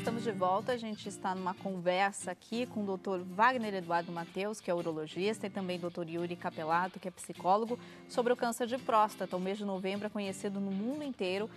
estamos de volta. A gente está numa conversa aqui com o Dr. Wagner Eduardo Mateus, que é urologista, e também o Dr. Yuri Capelato, que é psicólogo, sobre o câncer de próstata. O mês de novembro é conhecido no mundo inteiro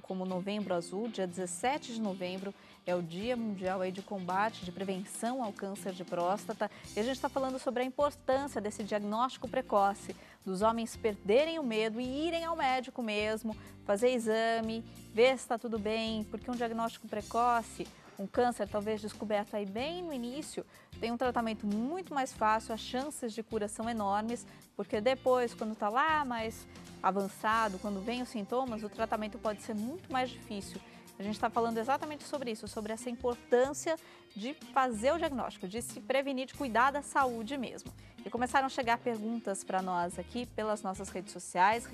como Novembro Azul. Dia 17 de novembro é o Dia Mundial aí de Combate, de Prevenção ao Câncer de Próstata. E a gente está falando sobre a importância desse diagnóstico precoce, dos homens perderem o medo e irem ao médico mesmo, fazer exame, ver se está tudo bem, porque um diagnóstico precoce, um câncer talvez descoberto aí bem no início, tem um tratamento muito mais fácil, as chances de cura são enormes, porque depois, quando está lá mais avançado, quando vem os sintomas, o tratamento pode ser muito mais difícil. A gente está falando exatamente sobre isso, sobre essa importância de fazer o diagnóstico, de se prevenir, de cuidar da saúde mesmo. E começaram a chegar perguntas para nós aqui pelas nossas redes sociais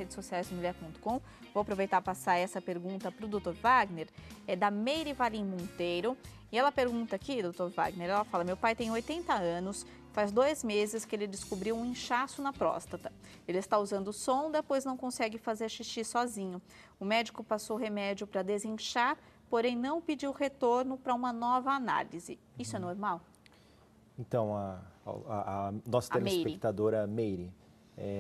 do Mulher.com. Vou aproveitar e passar essa pergunta para o Dr. Wagner, é da Meire Valim Monteiro. E ela pergunta aqui, Dr. Wagner, ela fala: meu pai tem 80 anos, faz 2 meses que ele descobriu um inchaço na próstata. Ele está usando sonda, pois não consegue fazer xixi sozinho. O médico passou remédio para desinchar, porém não pediu retorno para uma nova análise. Isso é normal? Então, a nossa telespectadora Meire,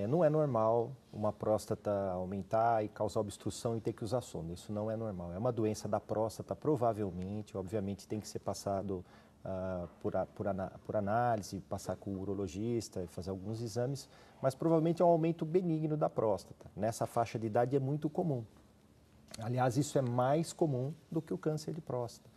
não é normal uma próstata aumentar e causar obstrução e ter que usar sonda. Isso não é normal. É uma doença da próstata, provavelmente, obviamente tem que ser passado por análise, passar com o urologista e fazer alguns exames, mas provavelmente é um aumento benigno da próstata. Nessa faixa de idade é muito comum. Aliás, isso é mais comum do que o câncer de próstata.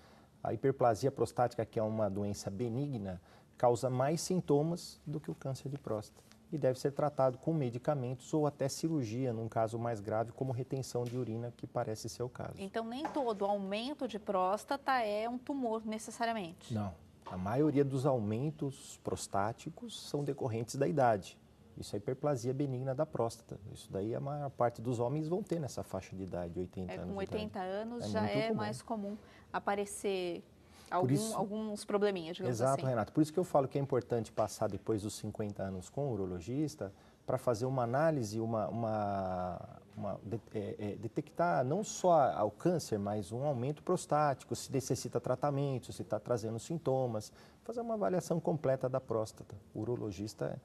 A hiperplasia prostática, que é uma doença benigna, causa mais sintomas do que o câncer de próstata e deve ser tratado com medicamentos ou até cirurgia, num caso mais grave, como retenção de urina, que parece ser o caso. Então, nem todo aumento de próstata é um tumor, necessariamente? Não. A maioria dos aumentos prostáticos são decorrentes da idade. Isso é hiperplasia benigna da próstata. Isso daí a maior parte dos homens vão ter nessa faixa de idade, 80 anos. Com 80 anos é já é comum. mais comum aparecer alguns probleminhas, digamos assim. Exato, Renato. Por isso que eu falo que é importante passar depois dos 50 anos com o urologista para fazer uma análise, detectar não só o câncer, mas um aumento prostático, se necessita tratamento, se está trazendo sintomas, fazer uma avaliação completa da próstata. O urologista,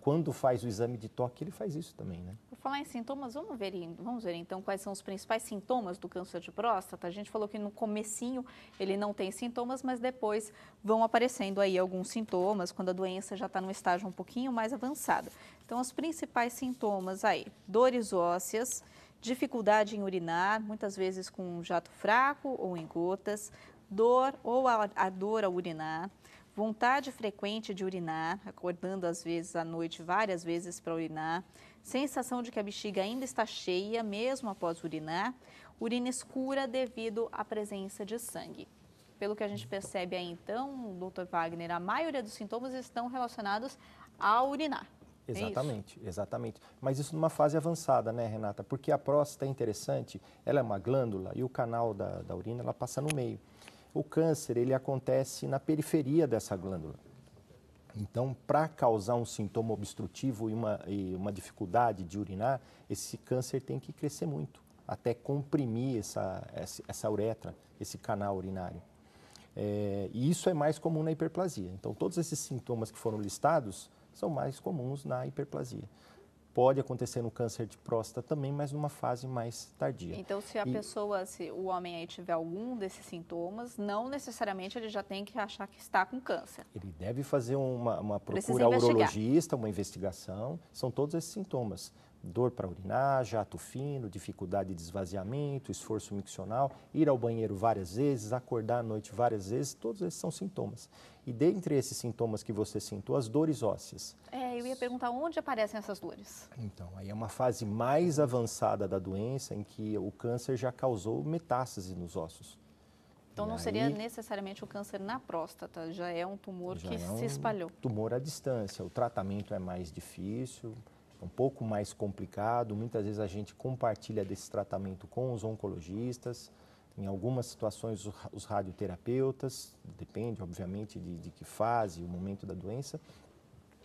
quando faz o exame de toque, ele faz isso também, né? Por falar em sintomas, vamos ver então quais são os principais sintomas do câncer de próstata. A gente falou que no comecinho ele não tem sintomas, mas depois vão aparecendo aí alguns sintomas quando a doença já está num estágio um pouquinho mais avançado. Então, os principais sintomas aí: dores ósseas, dificuldade em urinar, muitas vezes com um jato fraco ou em gotas, dor ou a dor ao urinar, vontade frequente de urinar, acordando às vezes à noite várias vezes para urinar, sensação de que a bexiga ainda está cheia mesmo após urinar, urina escura devido à presença de sangue. Pelo que a gente percebe aí então, Dr. Wagner, a maioria dos sintomas estão relacionados ao urinar. Exatamente, exatamente. Mas isso numa fase avançada, né, Renata? Porque a próstata é interessante, ela é uma glândula e o canal da urina ela passa no meio. O câncer, ele acontece na periferia dessa glândula. Então, para causar um sintoma obstrutivo e uma dificuldade de urinar, esse câncer tem que crescer muito, até comprimir essa uretra, esse canal urinário. E isso é mais comum na hiperplasia. Então, todos esses sintomas que foram listados são mais comuns na hiperplasia. Pode acontecer no câncer de próstata também, mas numa fase mais tardia. Então, se o homem aí tiver algum desses sintomas, não necessariamente ele já tem que achar que está com câncer. Ele deve fazer uma procura ao urologista, uma investigação. São todos esses sintomas. Dor para urinar, jato fino, dificuldade de esvaziamento, esforço miccional, ir ao banheiro várias vezes, acordar à noite várias vezes, todos esses são sintomas. E dentre esses sintomas que você citou, as dores ósseas. Eu ia perguntar onde aparecem essas dores. Então, aí é uma fase mais avançada da doença em que o câncer já causou metástase nos ossos. Então, não seria necessariamente o câncer na próstata, já é um tumor que se espalhou. Tumor à distância, o tratamento é mais difícil, um pouco mais complicado. Muitas vezes a gente compartilha desse tratamento com os oncologistas, em algumas situações os radioterapeutas, depende obviamente de que fase, o momento da doença.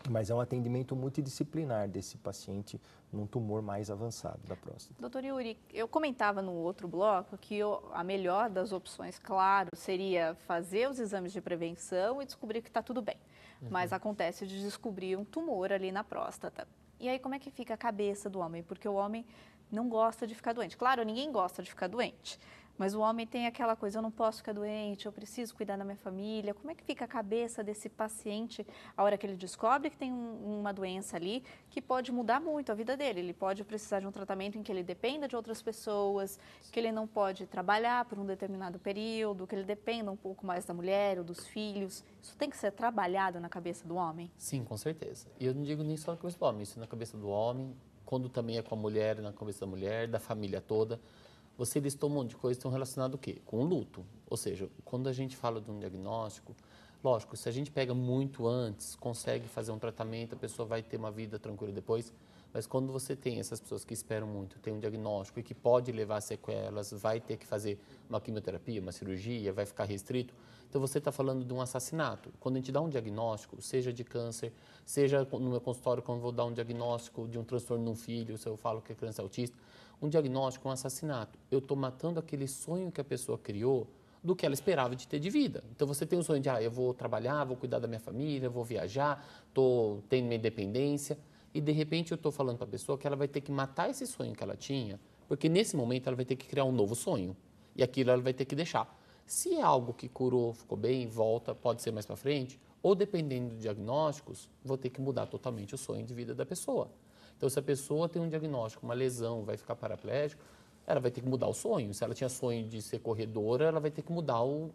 Mas é um atendimento multidisciplinar desse paciente num tumor mais avançado da próstata. Doutor Yuri, eu comentava no outro bloco que a melhor das opções, claro, seria fazer os exames de prevenção e descobrir que está tudo bem. Mas acontece de descobrir um tumor ali na próstata. E aí como é que fica a cabeça do homem? Porque o homem não gosta de ficar doente. Claro, ninguém gosta de ficar doente. Mas o homem tem aquela coisa, eu não posso ficar doente, eu preciso cuidar da minha família. Como é que fica a cabeça desse paciente a hora que ele descobre que tem uma doença ali que pode mudar muito a vida dele? Ele pode precisar de um tratamento em que ele dependa de outras pessoas, que ele não pode trabalhar por um determinado período, que ele dependa um pouco mais da mulher ou dos filhos. Isso tem que ser trabalhado na cabeça do homem? Sim, com certeza. E eu não digo nem só na cabeça do homem, isso na cabeça do homem, quando também é com a mulher, na cabeça da mulher, da família toda. Você listou um monte de coisas que estão relacionadas o quê? Com o luto. Ou seja, quando a gente fala de um diagnóstico, lógico, se a gente pega muito antes, consegue fazer um tratamento, a pessoa vai ter uma vida tranquila depois. Mas quando você tem essas pessoas que esperam muito, tem um diagnóstico e que pode levar a sequelas, vai ter que fazer uma quimioterapia, uma cirurgia, vai ficar restrito, então você está falando de um assassinato. Quando a gente dá um diagnóstico, seja de câncer, seja no meu consultório, quando eu vou dar um diagnóstico de um transtorno num filho, se eu falo que a criança é autista, um diagnóstico, um assassinato. Eu estou matando aquele sonho que a pessoa criou do que ela esperava de ter de vida. Então, você tem um sonho de, eu vou trabalhar, vou cuidar da minha família, vou viajar, tenho minha independência. E, de repente, eu estou falando para a pessoa que ela vai ter que matar esse sonho que ela tinha, porque, nesse momento, ela vai ter que criar um novo sonho. E aquilo ela vai ter que deixar. Se é algo que curou, ficou bem, volta, pode ser mais para frente, ou, dependendo de diagnósticos, vou ter que mudar totalmente o sonho de vida da pessoa. Então, se a pessoa tem um diagnóstico, uma lesão, vai ficar paraplégico, ela vai ter que mudar o sonho. Se ela tinha sonho de ser corredora, ela vai ter que mudar um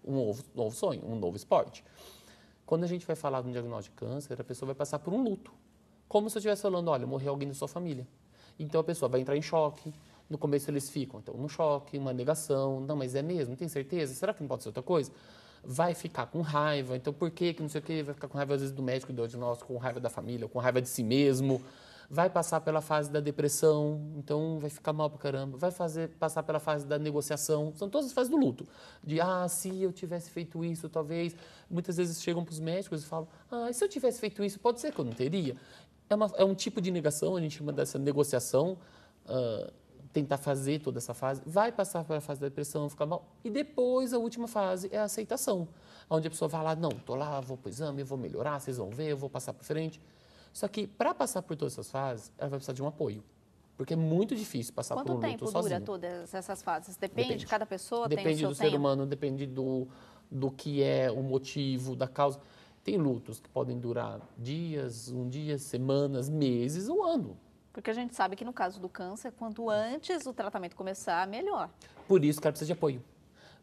novo sonho, um novo esporte. Quando a gente vai falar de um diagnóstico de câncer, a pessoa vai passar por um luto. Como se eu estivesse falando, olha, morreu alguém da sua família. Então, a pessoa vai entrar em choque. No começo, eles ficam, então, num choque, uma negação. Não, mas é mesmo? Tem certeza? Será que não pode ser outra coisa? Vai ficar com raiva. Então, por que não sei o quê? Vai ficar com raiva, às vezes, do médico, do diagnóstico, com raiva da família, com raiva de si mesmo. Vai passar pela fase da depressão, então vai ficar mal pra caramba. Vai passar pela fase da negociação. São todas as fases do luto. De, se eu tivesse feito isso, talvez. Muitas vezes chegam para os médicos e falam, e se eu tivesse feito isso, pode ser que eu não teria. É um tipo de negação, a gente chama dessa negociação, tentar fazer toda essa fase. Vai passar pela fase da depressão, ficar mal. E depois, a última fase é a aceitação. Onde a pessoa vai lá, não, tô lá, vou pro exame, eu vou melhorar, vocês vão ver, eu vou passar para frente. Só que, para passar por todas essas fases, ela vai precisar de um apoio. Porque é muito difícil passar por um luto sozinho. Quanto tempo dura todas essas fases? Depende de cada pessoa? Depende tem o seu do tempo? ser humano, depende do que é o motivo, da causa. Tem lutos que podem durar dias, semanas, meses, um ano. Porque a gente sabe que no caso do câncer, quanto antes o tratamento começar, melhor. Por isso que ela precisa de apoio.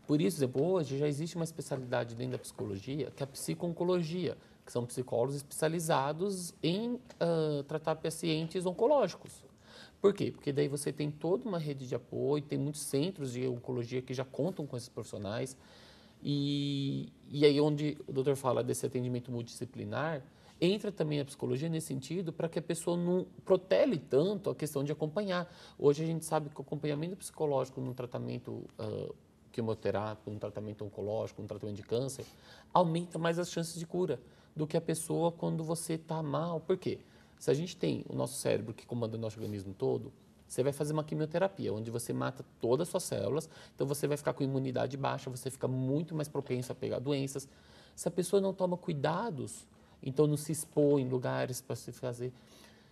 Por isso, exemplo, hoje já existe uma especialidade dentro da psicologia, que é a psico-oncologia, que são psicólogos especializados em tratar pacientes oncológicos. Por quê? Porque daí você tem toda uma rede de apoio, tem muitos centros de oncologia que já contam com esses profissionais. E aí onde o doutor fala desse atendimento multidisciplinar, entra também a psicologia nesse sentido para que a pessoa não protele tanto a questão de acompanhar. Hoje a gente sabe que o acompanhamento psicológico num tratamento quimioterápico, num tratamento oncológico, num tratamento de câncer, aumenta mais as chances de cura do que a pessoa quando você está mal. Por quê? Se a gente tem o nosso cérebro que comanda o nosso organismo todo, você vai fazer uma quimioterapia, onde você mata todas as suas células, então você vai ficar com imunidade baixa, você fica muito mais propenso a pegar doenças. Se a pessoa não toma cuidados, então não se expõe em lugares para se fazer,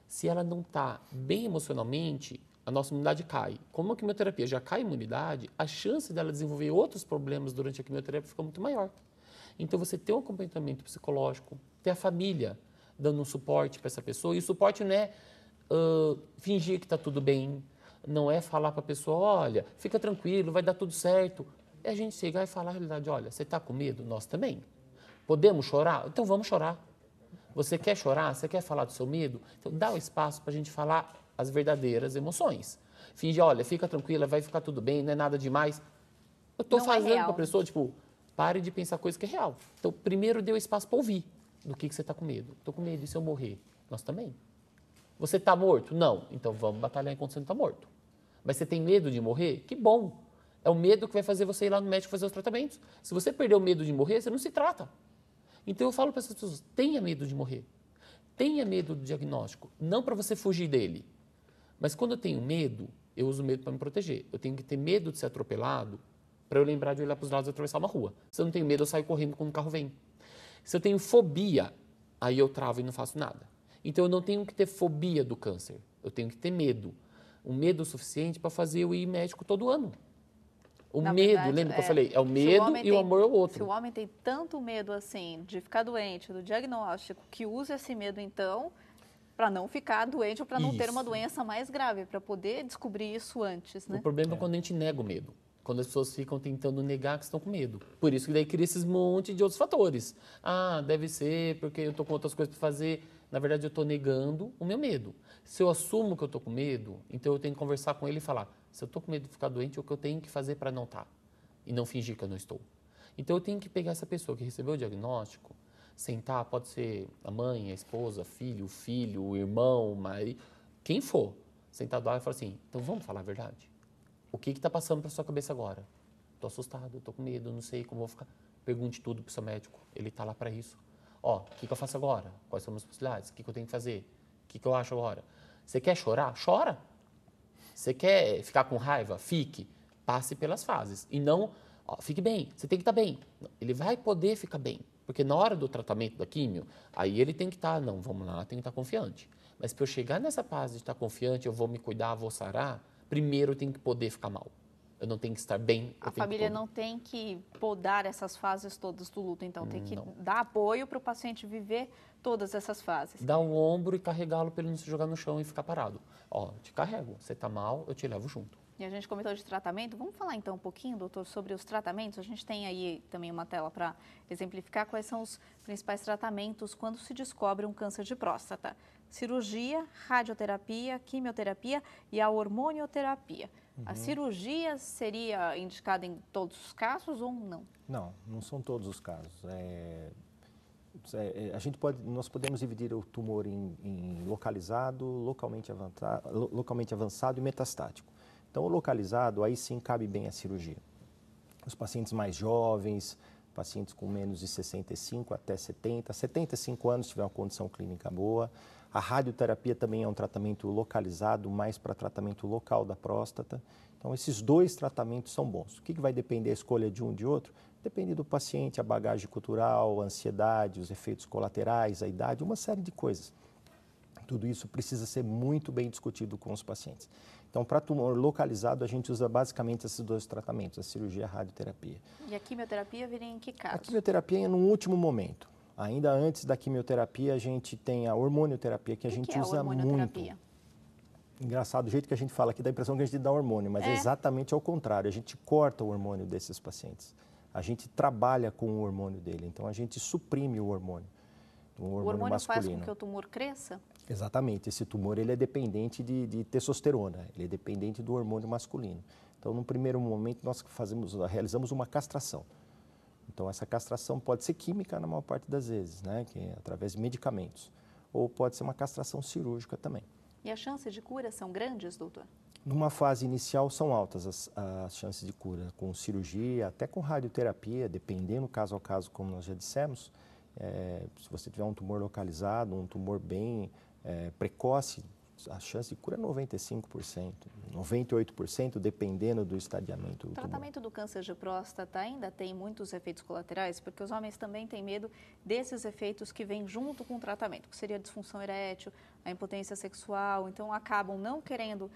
se ela não está bem emocionalmente, a nossa imunidade cai. Como a quimioterapia já cai a imunidade, a chance dela desenvolver outros problemas durante a quimioterapia fica muito maior. Então, você ter um acompanhamento psicológico, ter a família dando um suporte para essa pessoa, e o suporte não é fingir que está tudo bem, não é falar para a pessoa, olha, fica tranquilo, vai dar tudo certo. É a gente chegar e falar a realidade, olha, você está com medo? Nós também. Podemos chorar? Então vamos chorar. Você quer chorar? Você quer falar do seu medo? Então dá o espaço para a gente falar as verdadeiras emoções. Finge, olha, fica tranquila, vai ficar tudo bem, não é nada demais. Eu estou fazendo para a pessoa, pare de pensar coisa que é real. Então, primeiro dê o espaço para ouvir do que você está com medo. Estou com medo, e se eu morrer? Nós também. Você está morto? Não. Então, vamos batalhar enquanto você não está morto. Mas você tem medo de morrer? Que bom. É o medo que vai fazer você ir lá no médico fazer os tratamentos. Se você perder o medo de morrer, você não se trata. Então, eu falo para essas pessoas, tenha medo de morrer. tenha medo do diagnóstico, não para você fugir dele. Mas quando eu tenho medo, eu uso medo para me proteger. Eu tenho que ter medo de ser atropelado para eu lembrar de olhar para os lados e atravessar uma rua. Se eu não tenho medo, eu saio correndo quando o carro vem. Se eu tenho fobia, aí eu travo e não faço nada. Então, eu não tenho que ter fobia do câncer. Eu tenho que ter medo. Um medo suficiente para fazer eu ir médico todo ano. O Na medo, verdade, lembra que eu falei? É o medo e o amor é o outro. Se o homem tem tanto medo assim de ficar doente, do diagnóstico, que usa esse medo então para não ficar doente ou para não ter uma doença mais grave, para poder descobrir isso antes, né? O problema é quando a gente nega o medo. Quando as pessoas ficam tentando negar que estão com medo. Por isso que daí cria esses monte de outros fatores. Ah, deve ser porque eu estou com outras coisas para fazer. Na verdade, eu estou negando o meu medo. Se eu assumo que eu estou com medo, então eu tenho que conversar com ele e falar, se eu estou com medo de ficar doente, o que eu tenho que fazer para não estar? E não fingir que eu não estou. Então eu tenho que pegar essa pessoa que recebeu o diagnóstico, sentar, pode ser a mãe, a esposa, o filho, o irmão, o marido, quem for, sentar do lado e falar assim, então vamos falar a verdade? O que está passando para sua cabeça agora? Estou assustado, estou com medo, não sei como vou ficar. Pergunte tudo para o seu médico, ele está lá para isso. Ó, o que eu faço agora? Quais são as minhas possibilidades? O que eu tenho que fazer? O que eu acho agora? Você quer chorar? Chora. Você quer ficar com raiva? Fique. Passe pelas fases. E não, ó, fique bem, você tem que estar bem. Ele vai poder ficar bem. Porque na hora do tratamento da químio, aí ele tem que estar, não, vamos lá, tem que estar confiante. Mas para eu chegar nessa fase de estar confiante, eu vou me cuidar, vou sarar, primeiro eu tenho que poder ficar mal. Eu não tenho que estar bem. A família não tem que podar essas fases todas do luto, então tem que dar apoio para o paciente viver todas essas fases. Dar o ombro e carregá-lo para ele não se jogar no chão e ficar parado. Ó, te carrego, você está mal, eu te levo junto. E a gente comentou de tratamento, vamos falar então um pouquinho, doutor, sobre os tratamentos? A gente tem aí também uma tela para exemplificar quais são os principais tratamentos quando se descobre um câncer de próstata. Cirurgia, radioterapia, quimioterapia e a hormonioterapia. A cirurgia seria indicada em todos os casos ou não? Não, não são todos os casos. Nós podemos dividir o tumor em localizado, localmente avançado e metastático. Então, o localizado, aí sim cabe bem a cirurgia. Os pacientes mais jovens, pacientes com menos de 65 até 75 anos, se tiver uma condição clínica boa. A radioterapia também é um tratamento localizado, mais para tratamento local da próstata. Então, esses dois tratamentos são bons. O que vai depender a escolha de um de outro? Depende do paciente, a bagagem cultural, a ansiedade, os efeitos colaterais, a idade, uma série de coisas. Tudo isso precisa ser muito bem discutido com os pacientes. Então, para tumor localizado, a gente usa basicamente esses dois tratamentos, a cirurgia e a radioterapia. E a quimioterapia viria em que caso? A quimioterapia é no último momento. Ainda antes da quimioterapia, a gente tem a hormonioterapia, que a gente usa muito. Engraçado, do jeito que a gente fala aqui, dá a impressão que a gente dá hormônio, mas é exatamente ao contrário. A gente corta o hormônio desses pacientes. A gente trabalha com o hormônio dele, então a gente suprime o hormônio. O hormônio masculino. Faz com que o tumor cresça? Exatamente. Esse tumor ele é dependente de testosterona, ele é dependente do hormônio masculino. Então, no primeiro momento, nós realizamos uma castração. Então, essa castração pode ser química na maior parte das vezes, né? Que é através de medicamentos. Ou pode ser uma castração cirúrgica também. E as chances de cura são grandes, doutor? Numa fase inicial são altas as chances de cura, com cirurgia, até com radioterapia, dependendo caso a caso, como nós já dissemos. Se você tiver um tumor localizado, um tumor bem precoce, a chance de cura é 95%, 98%, dependendo do estadiamento do tumor. O tratamento do câncer de próstata ainda tem muitos efeitos colaterais, porque os homens também têm medo desses efeitos que vêm junto com o tratamento, que seria a disfunção erétil, a impotência sexual, então acabam não querendo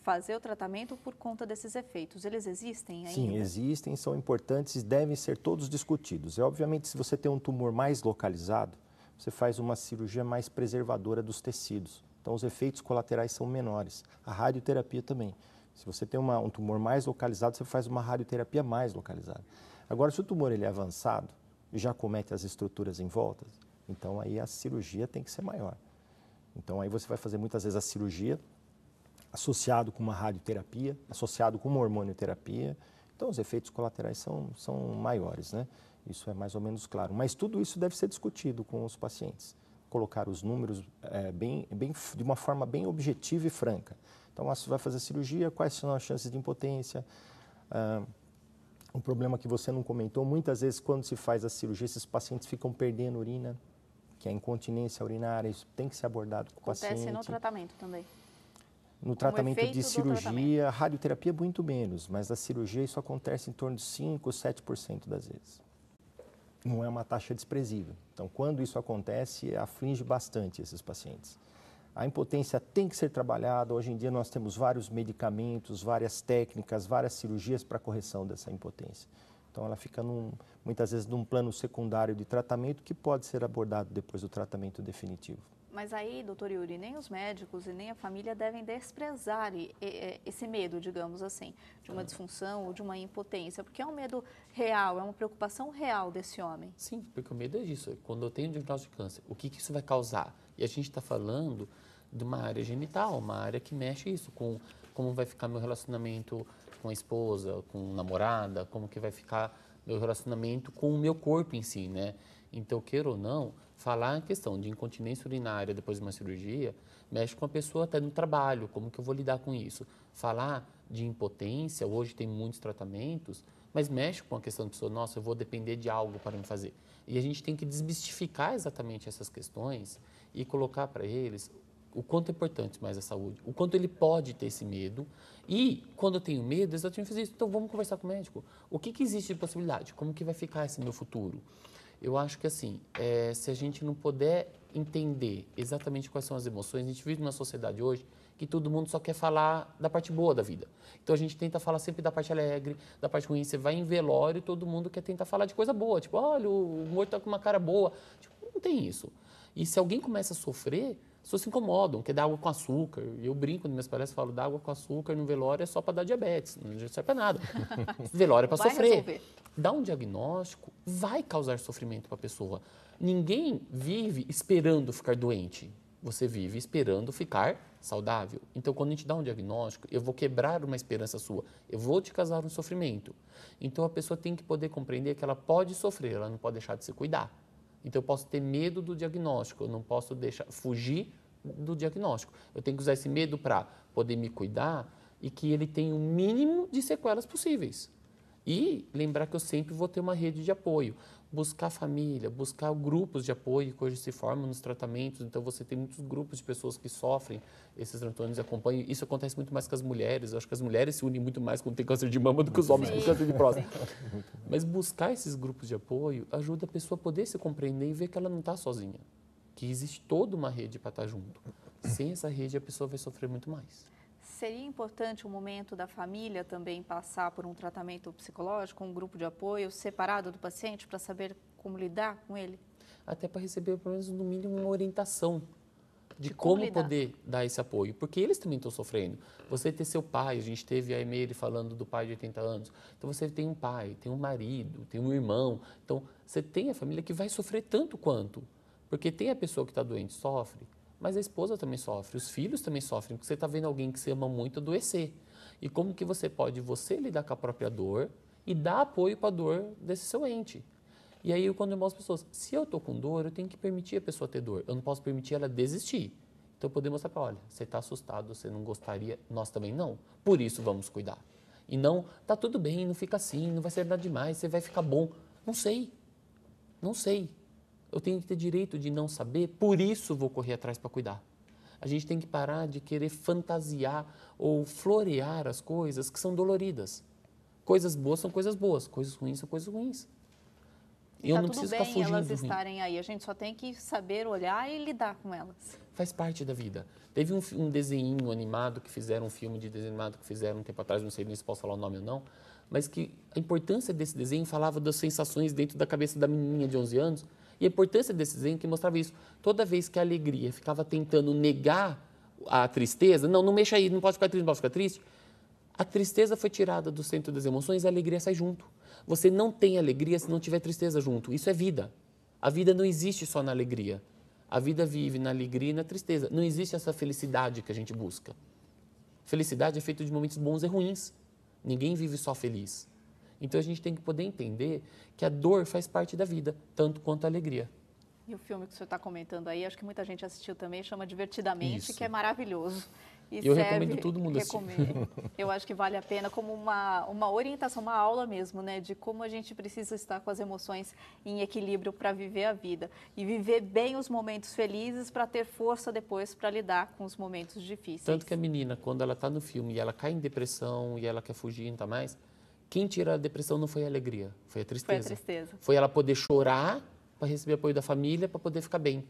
fazer o tratamento por conta desses efeitos. Eles existem ainda? Sim, existem, são importantes e devem ser todos discutidos. Obviamente, se você tem um tumor mais localizado, você faz uma cirurgia mais preservadora dos tecidos. Então, os efeitos colaterais são menores. A radioterapia também. Se você tem um tumor mais localizado, você faz uma radioterapia mais localizada. Agora, se o tumor ele é avançado e já comete as estruturas em volta, então aí a cirurgia tem que ser maior. Então, aí você vai fazer muitas vezes a cirurgia associado com uma radioterapia, associado com uma hormonioterapia. Então, os efeitos colaterais são maiores, né? Isso é mais ou menos claro. Mas tudo isso deve ser discutido com os pacientes. Colocar os números de uma forma bem objetiva e franca. Então, você vai fazer cirurgia, quais são as chances de impotência? Um problema que você não comentou, muitas vezes quando se faz a cirurgia, esses pacientes ficam perdendo urina. que é a incontinência urinária, isso tem que ser abordado com o paciente. Acontece no tratamento também? No tratamento de cirurgia, radioterapia muito menos, mas na cirurgia isso acontece em torno de 5, 7% das vezes. Não é uma taxa desprezível. Então, quando isso acontece, aflige bastante esses pacientes. A impotência tem que ser trabalhada. Hoje em dia nós temos vários medicamentos, várias técnicas, várias cirurgias para correção dessa impotência. Então, ela fica muitas vezes num plano secundário de tratamento que pode ser abordado depois do tratamento definitivo. Mas aí, doutor Yuri, nem os médicos e nem a família devem desprezar esse medo, digamos assim, de uma disfunção ou de uma impotência, porque é um medo real, é uma preocupação real desse homem. Sim, porque o medo é isso. Quando eu tenho um diagnóstico de câncer, o que isso vai causar? E a gente está falando de uma área genital, uma área que mexe isso, com como vai ficar meu relacionamento com a esposa, com a namorada, como que vai ficar meu relacionamento com o meu corpo em si, né? Então, queira ou não, falar a questão de incontinência urinária depois de uma cirurgia mexe com a pessoa até no trabalho, como que eu vou lidar com isso. Falar de impotência, hoje tem muitos tratamentos, mas mexe com a questão da pessoa, nossa, eu vou depender de algo para me fazer. E a gente tem que desmistificar exatamente essas questões e colocar para eles o quanto é importante mais a saúde, o quanto ele pode ter esse medo. E, quando eu tenho medo, exatamente fazer isso. Então, vamos conversar com o médico. O que existe de possibilidade? Como que vai ficar esse meu futuro? Eu acho que, assim, se a gente não puder entender exatamente quais são as emoções, a gente vive numa sociedade hoje que todo mundo só quer falar da parte boa da vida. Então, a gente tenta falar sempre da parte alegre, da parte ruim. Você vai em velório e todo mundo quer tentar falar de coisa boa. Tipo, olha, o morto está com uma cara boa. Tipo, não tem isso. E se alguém começa a sofrer, as pessoas se incomodam, quer dar água com açúcar. E eu brinco nas minhas palestras, falo, dar água com açúcar no velório é só para dar diabetes, não serve para nada. Velório é para sofrer. Resolver. Dar um diagnóstico vai causar sofrimento para a pessoa. Ninguém vive esperando ficar doente. Você vive esperando ficar saudável. Então, quando a gente dá um diagnóstico, eu vou quebrar uma esperança sua. Eu vou te causar um sofrimento. Então, a pessoa tem que poder compreender que ela pode sofrer, ela não pode deixar de se cuidar. Então, eu posso ter medo do diagnóstico, eu não posso fugir do diagnóstico. Eu tenho que usar esse medo para poder me cuidar e que ele tenha o mínimo de sequelas possíveis. E lembrar que eu sempre vou ter uma rede de apoio. Buscar família, buscar grupos de apoio que hoje se formam nos tratamentos. Então, você tem muitos grupos de pessoas que sofrem esses transtornos e acompanham. Isso acontece muito mais com as mulheres. Eu acho que as mulheres se unem muito mais quando tem câncer de mama do que os homens com câncer de próstata. Mas buscar esses grupos de apoio ajuda a pessoa a poder se compreender e ver que ela não está sozinha. Que existe toda uma rede para estar junto. Sem essa rede, a pessoa vai sofrer muito mais. Seria importante o momento da família também passar por um tratamento psicológico, um grupo de apoio separado do paciente para saber como lidar com ele? Até para receber, pelo menos, no mínimo, uma orientação de como poder dar esse apoio. Porque eles também estão sofrendo. Você ter seu pai, a gente teve a Emery falando do pai de 80 anos. Então, você tem um pai, tem um marido, tem um irmão. Então, você tem a família que vai sofrer tanto quanto. Porque tem a pessoa que está doente, sofre. Mas a esposa também sofre, os filhos também sofrem, porque você está vendo alguém que você ama muito adoecer. E como que você pode lidar com a própria dor e dar apoio para a dor desse seu ente? E aí, quando eu mostro às pessoas, se eu estou com dor, eu tenho que permitir a pessoa ter dor. Eu não posso permitir ela desistir. Então, eu poder mostrar para ela, olha, você está assustado, você não gostaria, nós também não. Por isso, vamos cuidar. E não, tá tudo bem, não fica assim, não vai ser nada demais, você vai ficar bom. Não sei. Não sei. Eu tenho que ter direito de não saber, por isso vou correr atrás para cuidar. A gente tem que parar de querer fantasiar ou florear as coisas que são doloridas. Coisas boas são coisas boas, coisas ruins são coisas ruins. E eu não preciso ficar fugindo elas estarem aí, a gente só tem que saber olhar e lidar com elas. Faz parte da vida. Teve um desenho animado que fizeram, um filme de desenho animado que fizeram um tempo atrás, não sei nem se posso falar o nome ou não, mas que a importância desse desenho falava das sensações dentro da cabeça da menininha de 11 anos. E a importância desse desenho que mostrava isso. Toda vez que a alegria ficava tentando negar a tristeza, não mexa aí, não pode ficar triste, não pode ficar triste. A tristeza foi tirada do centro das emoções e a alegria sai junto. Você não tem alegria se não tiver tristeza junto. Isso é vida. A vida não existe só na alegria. A vida vive na alegria e na tristeza. Não existe essa felicidade que a gente busca. Felicidade é feita de momentos bons e ruins. Ninguém vive só feliz. Então, a gente tem que poder entender que a dor faz parte da vida, tanto quanto a alegria. E o filme que o senhor está comentando aí, acho que muita gente assistiu também, chama Divertidamente, Isso. que é maravilhoso. E eu recomendo todo mundo recomendo. Eu acho que vale a pena como uma orientação, uma aula mesmo, né? De como a gente precisa estar com as emoções em equilíbrio para viver a vida. E viver bem os momentos felizes para ter força depois para lidar com os momentos difíceis. Tanto que a menina, quando ela está no filme e ela cai em depressão e ela quer fugir e não está mais, quem tira a depressão não foi a alegria, foi a tristeza. Foi a tristeza. Foi ela poder chorar para receber apoio da família, para poder ficar bem.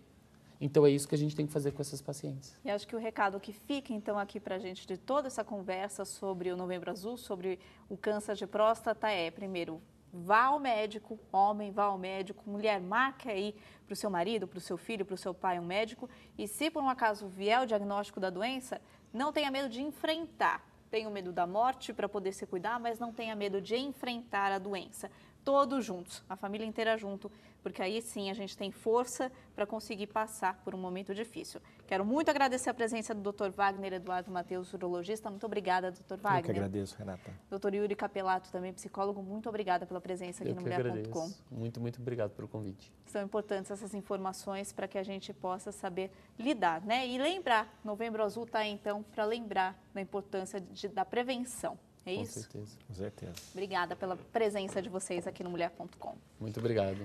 Então, é isso que a gente tem que fazer com essas pacientes. E acho que o recado que fica, então, aqui para a gente de toda essa conversa sobre o Novembro Azul, sobre o câncer de próstata é, primeiro, vá ao médico, homem, vá ao médico, mulher, marque aí para o seu marido, para o seu filho, para o seu pai um médico. E se por um acaso vier o diagnóstico da doença, não tenha medo de enfrentar. Tenha medo da morte para poder se cuidar, mas não tenha medo de enfrentar a doença. Todos juntos, a família inteira junto, porque aí sim a gente tem força para conseguir passar por um momento difícil. Quero muito agradecer a presença do Dr. Wagner Eduardo Mateus, urologista. Muito obrigada, Dr. Wagner. Eu que agradeço, Renata. Dr. Yuri Capelato, também psicólogo, muito obrigada pela presença aqui no Mulher.com. Muito obrigado pelo convite. São importantes essas informações para que a gente possa saber lidar, né? E lembrar, Novembro Azul está aí, então, para lembrar da importância da prevenção. É isso? Com certeza. Com certeza. Obrigada pela presença de vocês aqui no Mulher.com. Muito obrigado.